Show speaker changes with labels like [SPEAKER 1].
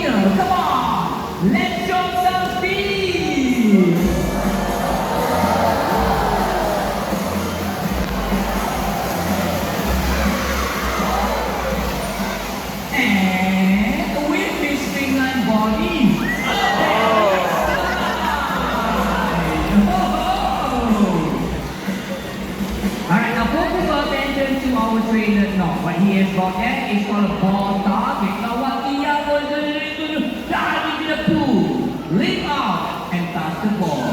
[SPEAKER 1] here. Come on, let's show some speed. And with this streamlined body. Alright, now focus our attention to our trainer now. What he has got there is called a ball target. Now what he is going to do, dive into the pool, leap out, and touch the ball.